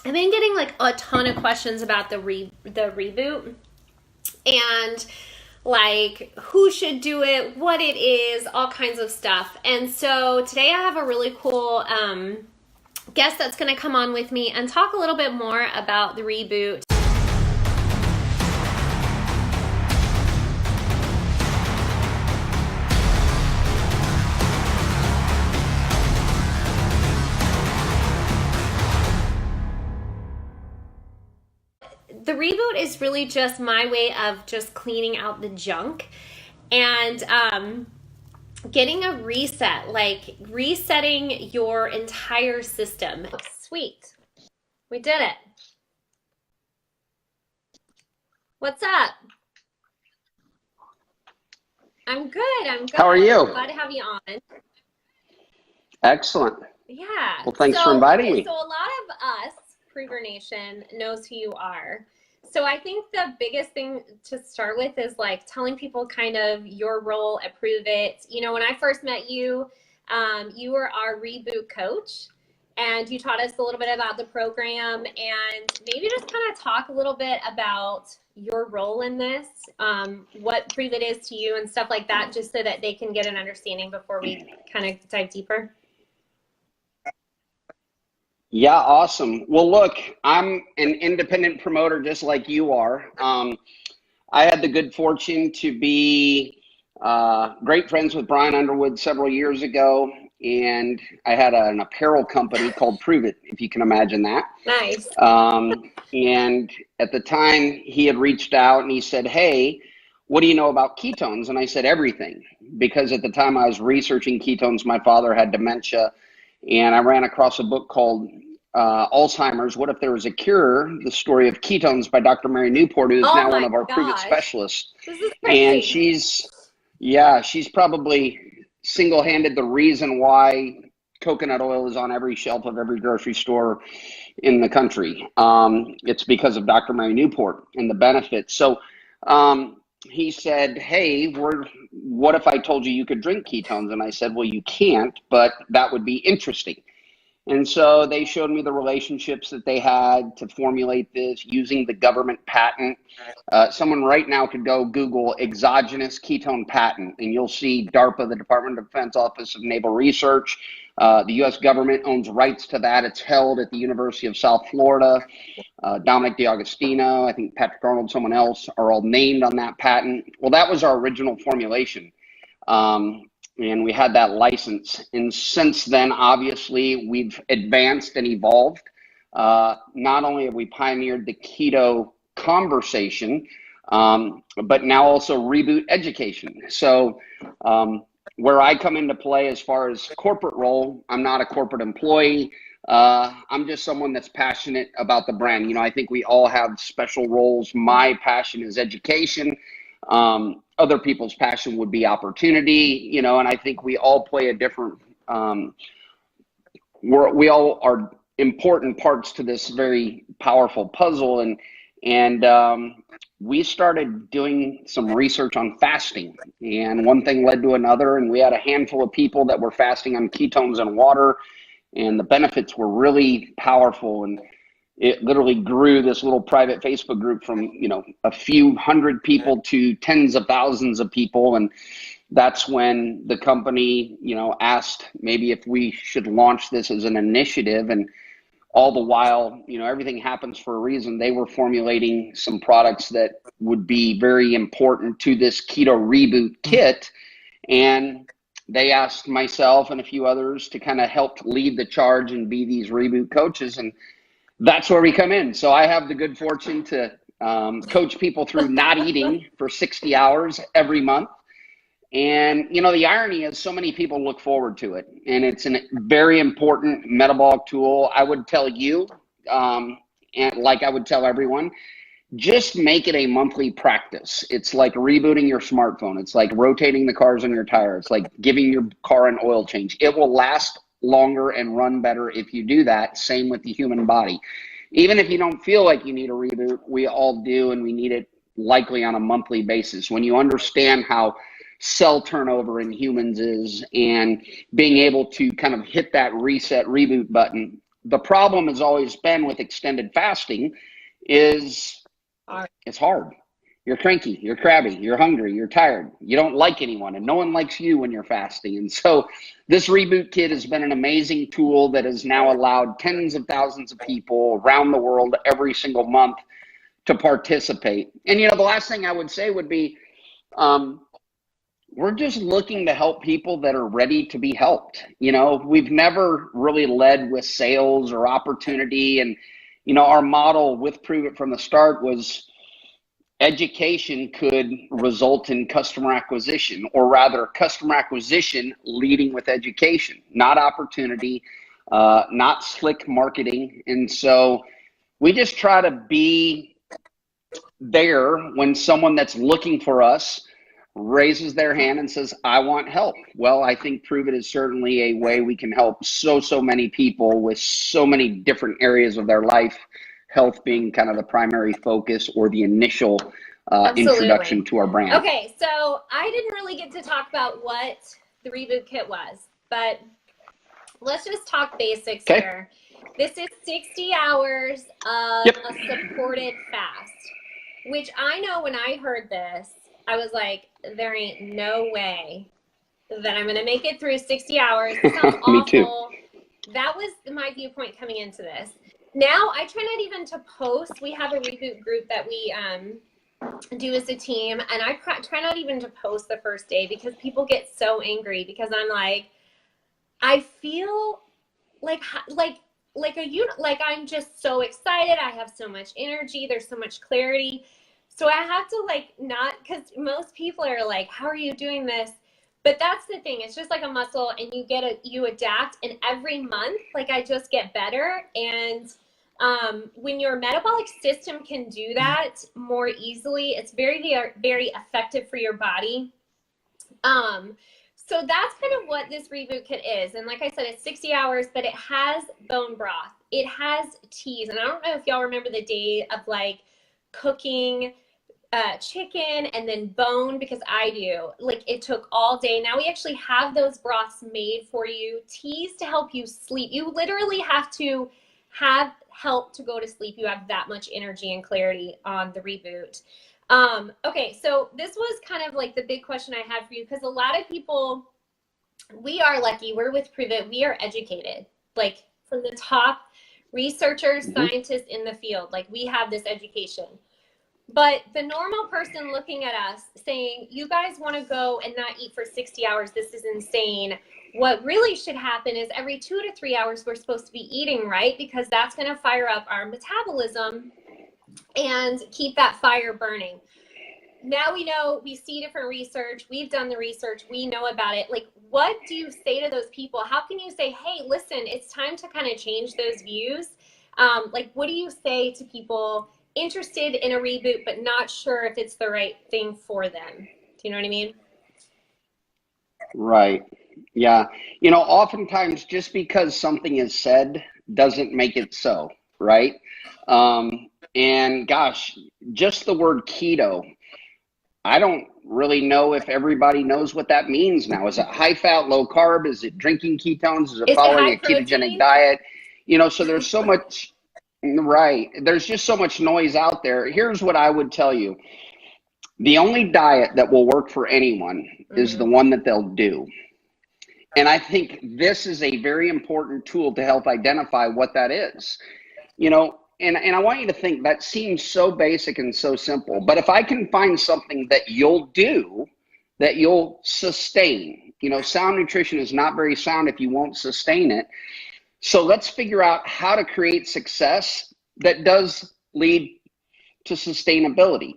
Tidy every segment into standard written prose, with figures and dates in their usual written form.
I've been getting like a ton of questions about the reboot and like who should do it, what it is, all kinds of stuff. And so today I have a really cool guest that's going to come on with me and talk a little bit more about the reboot. The reboot is really just my way of just cleaning out the junk and getting a reset, like resetting your entire system. Sweet. We did it. What's up? I'm good. I'm good. How are you? Glad to have you on. Excellent. Yeah. Well, thanks for inviting me. So a lot of us, Prover Nation, knows who you are. So I think the biggest thing to start with is like telling people kind of your role at Prove It. You know, when I first met you, you were our reboot coach and you taught us a little bit about the program, and maybe just kind of talk a little bit about your role in this, what Prove It is to you and stuff like that, just so that they can get an understanding before we kind of dive deeper. Yeah, awesome. Well, look, I'm an independent promoter just like you are. I had the good fortune to be great friends with Brian Underwood several years ago, and I had an apparel company called Prove It, if you can imagine that. Nice. And at the time, he had reached out and he said, "Hey, what do you know about ketones?" And I said, "Everything," because at the time I was researching ketones. My father had dementia, and I ran across a book called Alzheimer's, What If There Was a Cure? The Story of Ketones by Dr. Mary Newport, who is now one of our Prove It specialists. This is crazy. And she's probably single-handed the reason why coconut oil is on every shelf of every grocery store in the country. It's because of Dr. Mary Newport and the benefits. So he said, "Hey, what if I told you you could drink ketones?" And I said, "Well, you can't, but that would be interesting." And so they showed me the relationships that they had to formulate this using the government patent. Someone right now could go Google exogenous ketone patent, and you'll see DARPA, the Department of Defense Office of Naval Research. The U.S. government owns rights to that. It's held at the University of South Florida. Dominic DiAgostino, I think Patrick Arnold, someone else, are all named on that patent. Well, that was our original formulation. And we had that license. And since then, obviously, we've advanced and evolved. Not only have we pioneered the keto conversation, but now also reboot education. So where I come into play as far as corporate role, I'm not a corporate employee. I'm just someone that's passionate about the brand. You know, I think we all have special roles. My passion is education. Other people's passion would be opportunity, you know, and I think we all play a different, we all are important parts to this very powerful puzzle. And we started doing some research on fasting, and one thing led to another. And we had a handful of people that were fasting on ketones and water, and the benefits were really powerful. And it literally grew this little private Facebook group from, you know, a few hundred people to tens of thousands of people. And that's when the company, you know, asked maybe if we should launch this as an initiative. And all the while, you know, everything happens for a reason. They were formulating some products that would be very important to this Keto Reboot kit. And they asked myself and a few others to kind of help lead the charge and be these reboot coaches. And that's where we come in. So I have the good fortune to coach people through not eating for 60 hours every month. And, you know, the irony is so many people look forward to it. And it's a very important metabolic tool. I would tell you, and like I would tell everyone, just make it a monthly practice. It's like rebooting your smartphone. It's like rotating the cars on your tire. It's like giving your car an oil change. It will last longer and run better if you do that. Same with the human body. Even if you don't feel like you need a reboot, we all do, and we need it likely on a monthly basis. When you understand how cell turnover in humans is, and being able to kind of hit that reset reboot button The problem has always been with extended fasting is it's hard. You're cranky, you're crabby, you're hungry, you're tired. You don't like anyone, and no one likes you when you're fasting. And so this Reboot Kit has been an amazing tool that has now allowed tens of thousands of people around the world every single month to participate. And, the last thing I would say would be, we're just looking to help people that are ready to be helped. We've never really led with sales or opportunity. And, our model with Prove It from the start was education could result in customer acquisition, or rather customer acquisition leading with education, not opportunity, not slick marketing. And so we just try to be there when someone that's looking for us raises their hand and says, I want help. Well, I think Prove It is certainly a way we can help so many people with so many different areas of their life, health being kind of the primary focus or the initial introduction to our brand. Okay, so I didn't really get to talk about what the Reboot Kit was, but let's just talk basics here. This is 60 hours of a supported fast, which I know when I heard this, I was like, there ain't no way that I'm going to make it through 60 hours. It sounds awful. Me too. That was my viewpoint coming into this. Now I try not even to post. We have a Reboot group that we do as a team, and I try not even to post the first day because people get so angry because I'm like, I feel like I'm just so excited. I have so much energy. There's so much clarity. So I have to not, because most people are like, how are you doing this? But that's the thing. It's just like a muscle, and you adapt, and every month, I just get better. And when your metabolic system can do that more easily, it's very, very effective for your body. So that's kind of what this Reboot Kit is. And like I said, it's 60 hours, but it has bone broth. It has teas. And I don't know if y'all remember the day of cooking chicken and then bone, because I do. It took all day. Now we actually have those broths made for you. Teas to help you sleep. You literally have to have help to go to sleep. You have that much energy and clarity on the Reboot. Okay, so this was kind of the big question I had for you, because a lot of people, we are lucky. We're with Prove It. We are educated, from the top researchers, scientists in the field. We have this education. But the normal person looking at us saying, you guys want to go and not eat for 60 hours, this is insane. What really should happen is every 2 to 3 hours we're supposed to be eating, right? Because that's going to fire up our metabolism and keep that fire burning. Now we know, we see different research. We've done the research. We know about it. What do you say to those people? How can you say, hey, listen, it's time to kind of change those views? What do you say to people interested in a Reboot but not sure if it's the right thing for them? Do you know what I mean? Right. Yeah. Oftentimes just because something is said doesn't make it so, right? And gosh, just the word keto, I don't really know if everybody knows what that means now. Is it high fat, low carb? Is it drinking ketones? Is it following a ketogenic diet? So there's so much. Right. There's just so much noise out there. Here's what I would tell you. The only diet that will work for anyone is the one that they'll do. And I think this is a very important tool to help identify what that is. And I want you to think that seems so basic and so simple. But if I can find something that you'll do, that you'll sustain, sound nutrition is not very sound if you won't sustain it. So let's figure out how to create success that does lead to sustainability.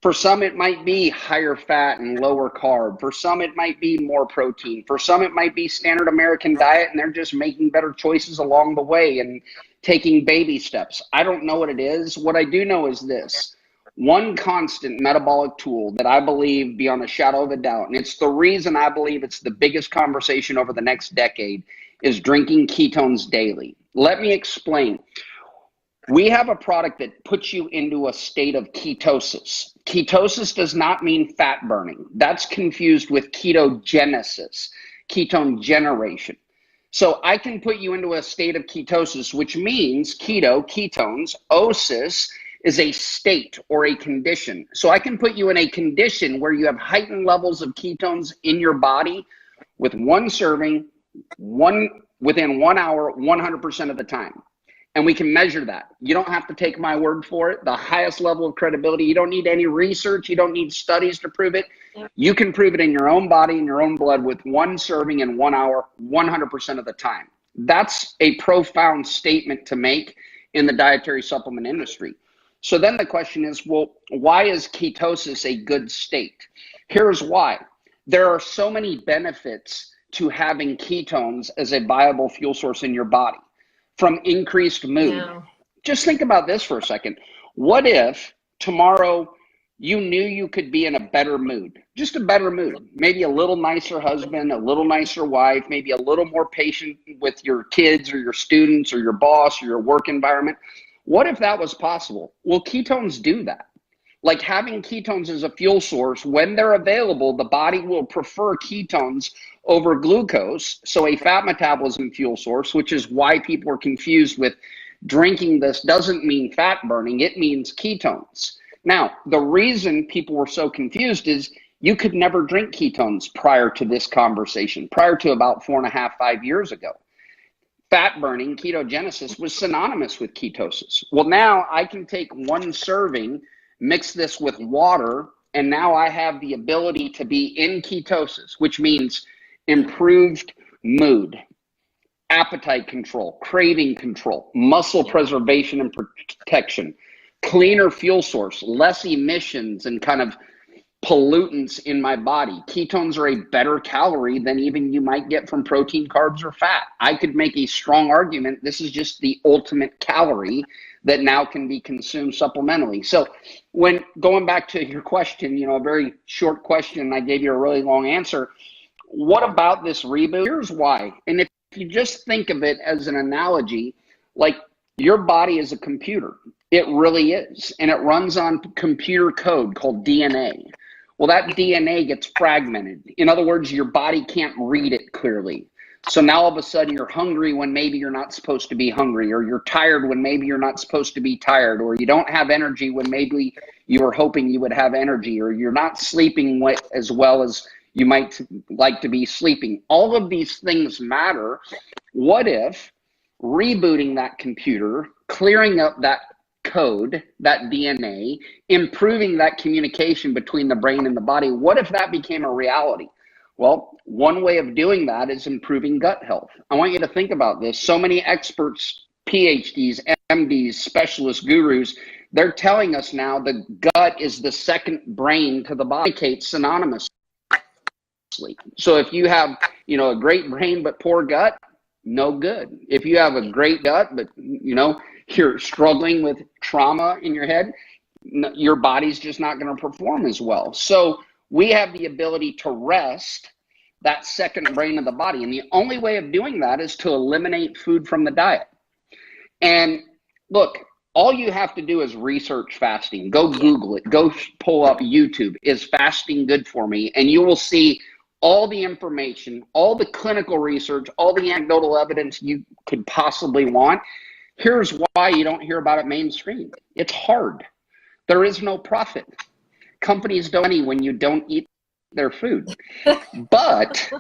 For some, it might be higher fat and lower carb. For some, it might be more protein. For some, it might be standard American diet, and they're just making better choices along the way and taking baby steps. I don't know what it is. What I do know is this. One constant metabolic tool that I believe beyond a shadow of a doubt, and it's the reason I believe it's the biggest conversation over the next decade, is drinking ketones daily. Let me explain. We have a product that puts you into a state of ketosis. Ketosis does not mean fat burning. That's confused with ketogenesis, ketone generation. So I can put you into a state of ketosis, which means keto, ketones, osis is a state or a condition. So I can put you in a condition where you have heightened levels of ketones in your body with one serving, within 1 hour, 100% of the time. And we can measure that. You don't have to take my word for it. The highest level of credibility. You don't need any research. You don't need studies to prove it. You can prove it in your own body, in your own blood with one serving in 1 hour, 100% of the time. That's a profound statement to make in the dietary supplement industry. So then the question is, well, why is ketosis a good state? Here's why. There are so many benefits to having ketones as a viable fuel source in your body. From increased mood. Yeah. Just think about this for a second. What if tomorrow you knew you could be in a better mood? Just a better mood. Maybe a little nicer husband, a little nicer wife, maybe a little more patient with your kids or your students or your boss or your work environment. What if that was possible? Well, ketones do that. Like having ketones as a fuel source, when they're available, the body will prefer ketones over glucose, so a fat metabolism fuel source, which is why people are confused with drinking this doesn't mean fat burning, it means ketones. Now, the reason people were so confused is you could never drink ketones prior to this conversation, prior to about 4.5, 5 years ago. Fat burning, ketogenesis, was synonymous with ketosis. Well, now I can take one serving, mix this with water, and now I have the ability to be in ketosis, which means improved mood, appetite control, craving control, muscle preservation and protection, cleaner fuel source, less emissions and kind of pollutants in my body. Ketones are a better calorie than even you might get from protein, carbs, or fat. I could make a strong argument this is just the ultimate calorie that now can be consumed supplementally. So when going back to your question, a very short question, I gave you a really long answer. What about this reboot? Here's why. And if you just think of it as an analogy, like your body is a computer. It really is. And it runs on computer code called DNA. Well, that DNA gets fragmented. In other words, your body can't read it clearly. So now all of a sudden you're hungry when maybe you're not supposed to be hungry, or you're tired when maybe you're not supposed to be tired, or you don't have energy when maybe you were hoping you would have energy, or you're not sleeping as well as you might like to be sleeping. All of these things matter. What if rebooting that computer, clearing up that code, that DNA, improving that communication between the brain and the body, what if that became a reality? Well, one way of doing that is improving gut health. I want you to think about this. So many experts, PhDs, MDs, specialists, gurus, they're telling us now the gut is the second brain to the body, synonymously. So if you have, a great brain but poor gut, no good. If you have a great gut but, you're struggling with trauma in your head, your body's just not going to perform as well. So we have the ability to rest that second brain of the body. And the only way of doing that is to eliminate food from the diet. And look, all you have to do is research fasting. Go Google it. Go pull up YouTube. Is fasting good for me? And you will see all the information, all the clinical research, all the anecdotal evidence you could possibly want. Here's why you don't hear about it mainstream. It's hard. There is no profit. Companies don't money when you don't eat their food. But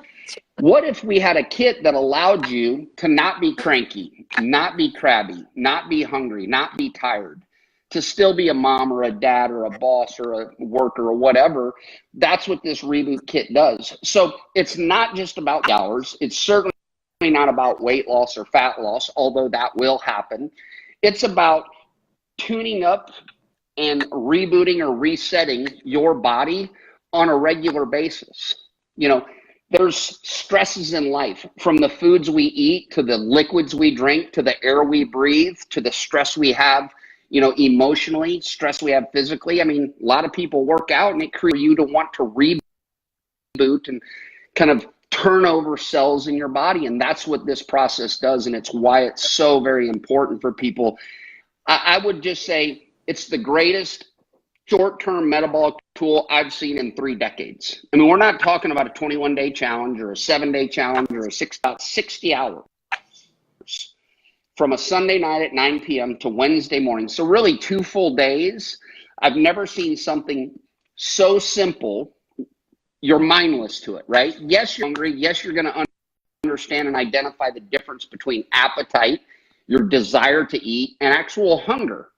what if we had a kit that allowed you to not be cranky, not be crabby, not be hungry, not be tired, to still be a mom or a dad or a boss or a worker or whatever? That's what this reboot kit does. So it's not just about hours. It's certainly not about weight loss or fat loss, although that will happen. It's about tuning up and rebooting or resetting your body on a regular basis. There's stresses in life, from the foods we eat to the liquids we drink to the air we breathe to the stress we have, emotionally, stress we have physically. I mean, a lot of people work out and it creates you to want to reboot and kind of turn over cells in your body. And that's what this process does. And it's why it's so very important for people. I would just say it's the greatest short-term metabolic tool I've seen in 3 decades. I mean, we're not talking about a 21-day challenge or a 7-day challenge or a 60 hours from a Sunday night at 9 p.m. to Wednesday morning. So really 2 full days. I've never seen something so simple. You're mindless to it, right? Yes, you're hungry. Yes, you're going to understand and identify the difference between appetite, your desire to eat, and actual hunger,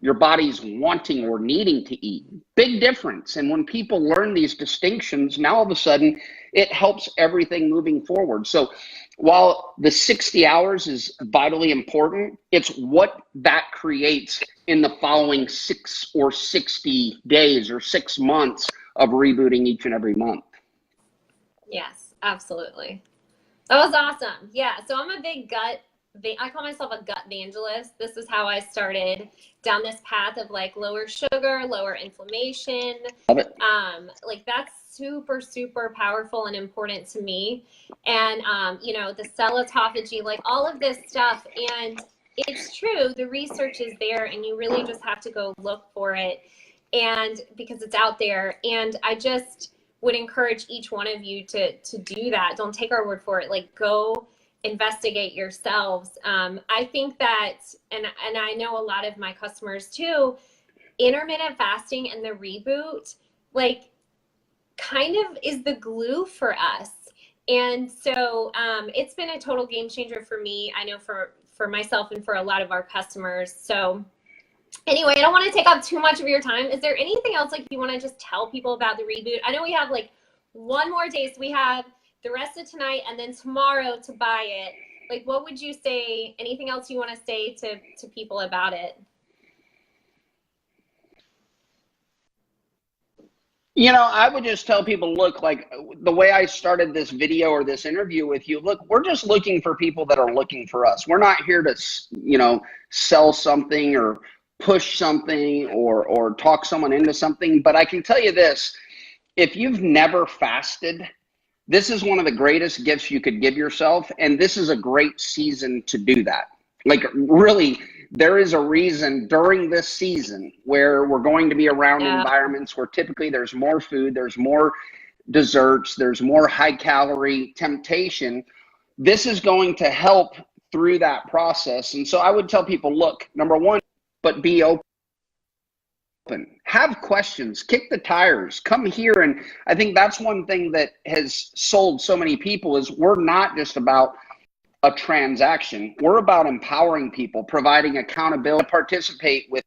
your body's wanting or needing to eat. Big difference. And when people learn these distinctions, now all of a sudden it helps everything moving forward. So while the 60 hours is vitally important, it's what that creates in the following 6 or 60 days or 6 months of rebooting each and every month. Yes, absolutely. That was awesome. Yeah. So I'm a big I call myself a gut evangelist. This is how I started down this path of like lower sugar, lower inflammation. Love it. Like that's super, super powerful and important to me. And, you know, the cell autophagy, like all of this stuff. And it's true. The research is there and you really just have to go look for it. And because it's out there. And I just would encourage each one of you to do that. Don't take our word for it. Like go investigate yourselves. I think that, and I know a lot of my customers too, intermittent fasting and the reboot, like kind of is the glue for us. And so it's been a total game changer for me. I know for myself and for a lot of our customers. So anyway, I don't want to take up too much of your time. Is there anything else like you want to just tell people about the reboot? I know we have like one more day. So we have the rest of tonight and then tomorrow to buy it. Like, what would you say? Anything else you want to say to people about it? You know, I would just tell people, look, like the way I started this video or this interview with you, look, we're just looking for people that are looking for us. We're not here to, you know, sell something or push something or talk someone into something. But I can tell you this, if you've never fasted, this is one of the greatest gifts you could give yourself. And this is a great season to do that. Like really, there is a reason during this season where we're going to be around environments where typically there's more food, there's more desserts, there's more high calorie temptation. This is going to help through that process. And so I would tell people, look, number one, but be open. Have questions, kick the tires, come here. And I think that's one thing that has sold so many people is we're not just about a transaction. We're about empowering people, providing accountability, participate with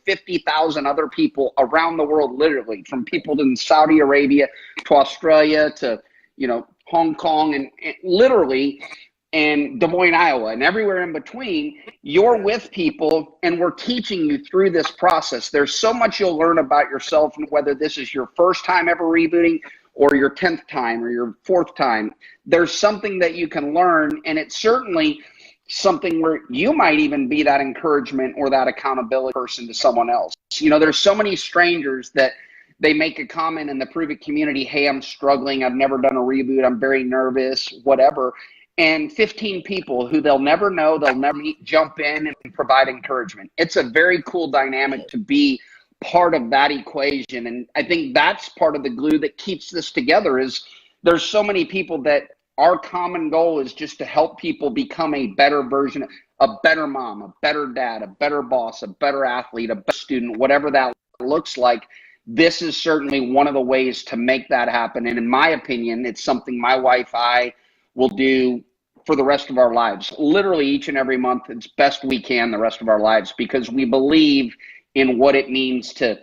50,000 other people around the world, literally from people in Saudi Arabia to Australia to, you know, Hong Kong and literally and Des Moines, Iowa, and everywhere in between. You're with people and we're teaching you through this process. There's so much you'll learn about yourself, and whether this is your first time ever rebooting or your 10th time or your 4th time, there's something that you can learn. And it's certainly something where you might even be that encouragement or that accountability person to someone else. You know, there's so many strangers that they make a comment in the Prove It community, hey, I'm struggling, I've never done a reboot, I'm very nervous, whatever. And 15 people who they'll never know, they'll never meet, jump in and provide encouragement. It's a very cool dynamic to be part of that equation. And I think that's part of the glue that keeps this together is there's so many people that our common goal is just to help people become a better version, a better mom, a better dad, a better boss, a better athlete, a better student, whatever that looks like. This is certainly one of the ways to make that happen. And in my opinion, it's something my wife, I will do for the rest of our lives. Literally each and every month, it's best we can the rest of our lives, because we believe in what it means to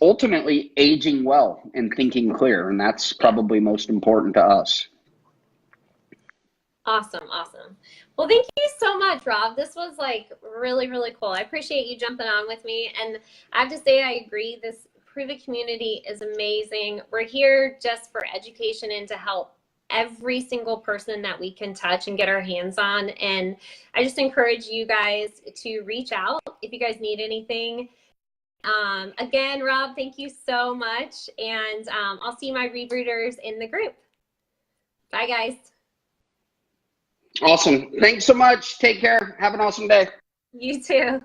ultimately aging well and thinking clear. And that's probably most important to us. Awesome. Awesome. Well, thank you so much, Rob. This was like really, really cool. I appreciate you jumping on with me. And I have to say, I agree. This Prove It community is amazing. We're here just for education and to help every single person that we can touch and get our hands on. And I just encourage you guys to reach out if you guys need anything. Again, Rob, thank you so much. And I'll see my rebooters in the group. Bye, guys. Awesome. Thanks so much. Take care. Have an awesome day. You too.